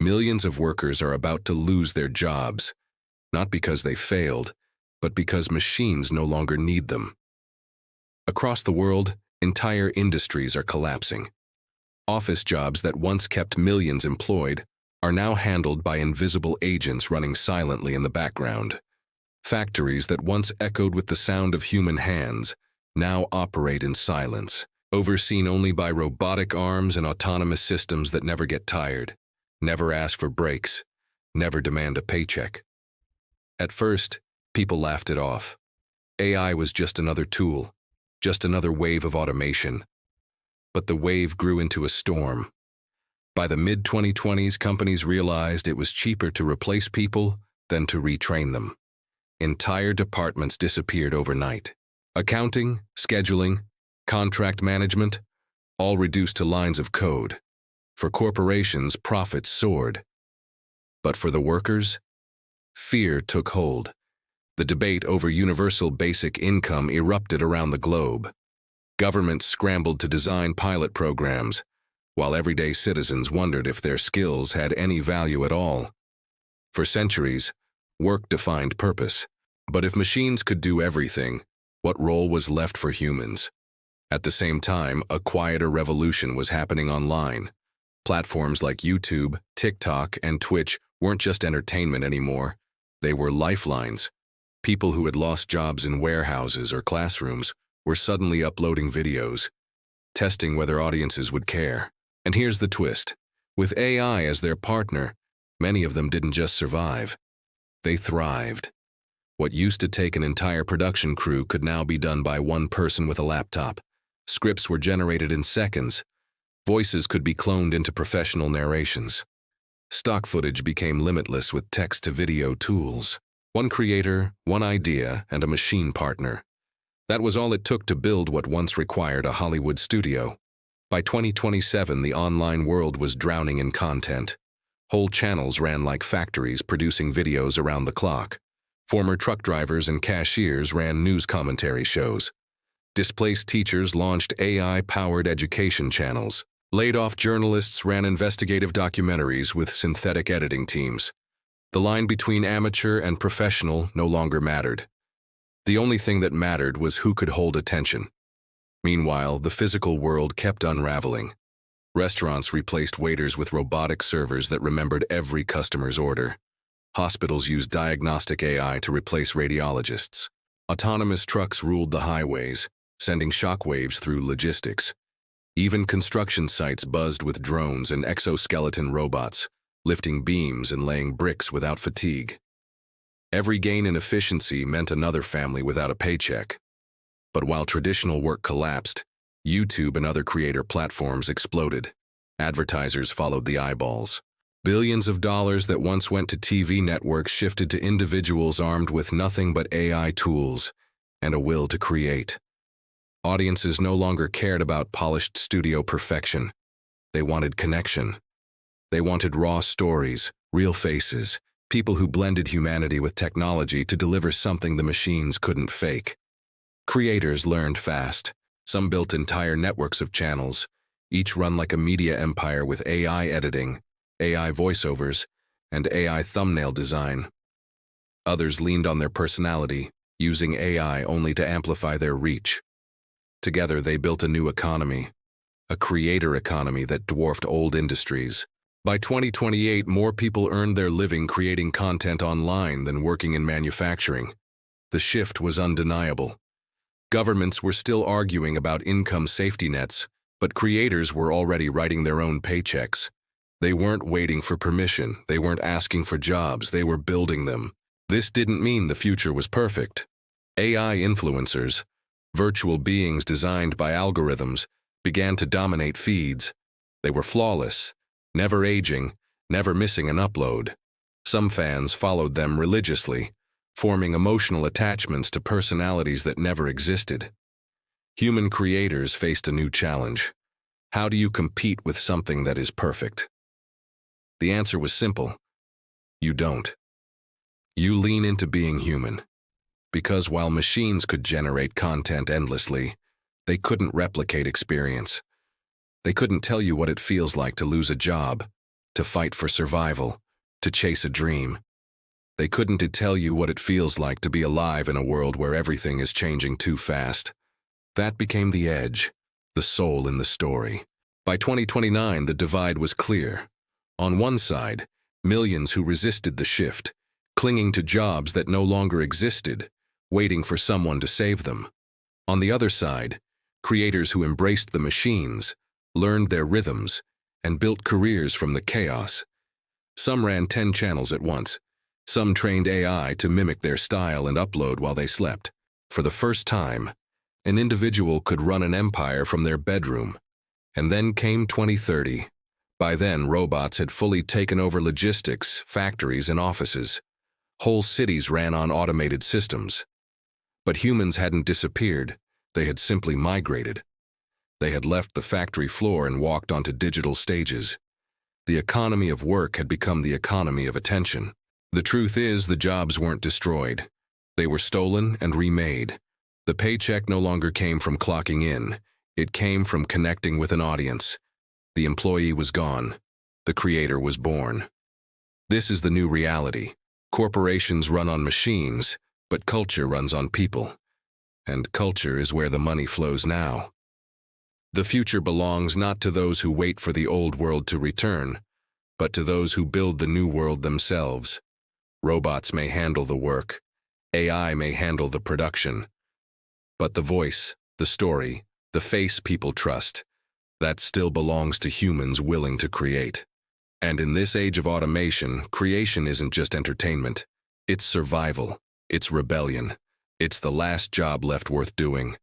Millions of workers are about to lose their jobs, not because they failed, but because machines no longer need them. Across the world, entire industries are collapsing. Office jobs that once kept millions employed are now handled by invisible agents running silently in the background. Factories that once echoed with the sound of human hands now operate in silence, overseen only by robotic arms and autonomous systems that never get tired, never ask for breaks, never demand a paycheck. At first, people laughed it off. AI was just another tool, just another wave of automation. But the wave grew into a storm. By the mid-2020s, companies realized it was cheaper to replace people than to retrain them. Entire departments disappeared overnight. Accounting, scheduling, contract management, all reduced to lines of code. For corporations, profits soared. But for the workers, fear took hold. The debate over universal basic income erupted around the globe. Governments scrambled to design pilot programs, while everyday citizens wondered if their skills had any value at all. For centuries, work defined purpose. But if machines could do everything, what role was left for humans? At the same time, a quieter revolution was happening online. Platforms like YouTube, TikTok, and Twitch weren't just entertainment anymore. They were lifelines. People who had lost jobs in warehouses or classrooms were suddenly uploading videos, testing whether audiences would care. And here's the twist. With AI as their partner, many of them didn't just survive. They thrived. What used to take an entire production crew could now be done by one person with a laptop. Scripts were generated in seconds. Voices could be cloned into professional narrations. Stock footage became limitless with text-to-video tools. One creator, one idea, and a machine partner. That was all it took to build what once required a Hollywood studio. By 2027, the online world was drowning in content. Whole channels ran like factories producing videos around the clock. Former truck drivers and cashiers ran news commentary shows. Displaced teachers launched AI-powered education channels. Laid-off journalists ran investigative documentaries with synthetic editing teams. The line between amateur and professional no longer mattered. The only thing that mattered was who could hold attention. Meanwhile, the physical world kept unraveling. Restaurants replaced waiters with robotic servers that remembered every customer's order. Hospitals used diagnostic AI to replace radiologists. Autonomous trucks ruled the highways, sending shockwaves through logistics. Even construction sites buzzed with drones and exoskeleton robots, lifting beams and laying bricks without fatigue. Every gain in efficiency meant another family without a paycheck. But while traditional work collapsed, YouTube and other creator platforms exploded. Advertisers followed the eyeballs. Billions of dollars that once went to TV networks shifted to individuals armed with nothing but AI tools and a will to create. Audiences no longer cared about polished studio perfection. They wanted connection. They wanted raw stories, real faces, people who blended humanity with technology to deliver something the machines couldn't fake. Creators learned fast. Some built entire networks of channels, each run like a media empire with AI editing, AI voiceovers, and AI thumbnail design. Others leaned on their personality, using AI only to amplify their reach. Together, they built a new economy, a creator economy that dwarfed old industries. By 2028, more people earned their living creating content online than working in manufacturing. The shift was undeniable. Governments were still arguing about income safety nets, but creators were already writing their own paychecks. They weren't waiting for permission, they weren't asking for jobs, they were building them. This didn't mean the future was perfect. AI influencers, virtual beings designed by algorithms, began to dominate feeds. They were flawless, never aging, never missing an upload. Some fans followed them religiously, forming emotional attachments to personalities that never existed. Human creators faced a new challenge. How do you compete with something that is perfect? The answer was simple. You don't. You lean into being human. Because while machines could generate content endlessly, they couldn't replicate experience. They couldn't tell you what it feels like to lose a job, to fight for survival, to chase a dream. They couldn't tell you what it feels like to be alive in a world where everything is changing too fast. That became the edge, the soul in the story. By 2029, the divide was clear. On one side, millions who resisted the shift, clinging to jobs that no longer existed, waiting for someone to save them. On the other side, creators who embraced the machines, learned their rhythms, and built careers from the chaos. Some ran 10 channels at once. Some trained AI to mimic their style and upload while they slept. For the first time, an individual could run an empire from their bedroom. And then came 2030. By then, robots had fully taken over logistics, factories, and offices. Whole cities ran on automated systems. But humans hadn't disappeared. They had simply migrated. They had left the factory floor and walked onto digital stages. The economy of work had become the economy of attention. The truth is, the jobs weren't destroyed. They were stolen and remade. The paycheck no longer came from clocking in. It came from connecting with an audience. The employee was gone. The creator was born. This is the new reality. Corporations run on machines, but culture runs on people. And culture is where the money flows now. The future belongs not to those who wait for the old world to return, but to those who build the new world themselves. Robots may handle the work. AI may handle the production. But the voice, the story, the face people trust, that still belongs to humans willing to create. And in this age of automation, creation isn't just entertainment. It's survival. It's rebellion. It's the last job left worth doing.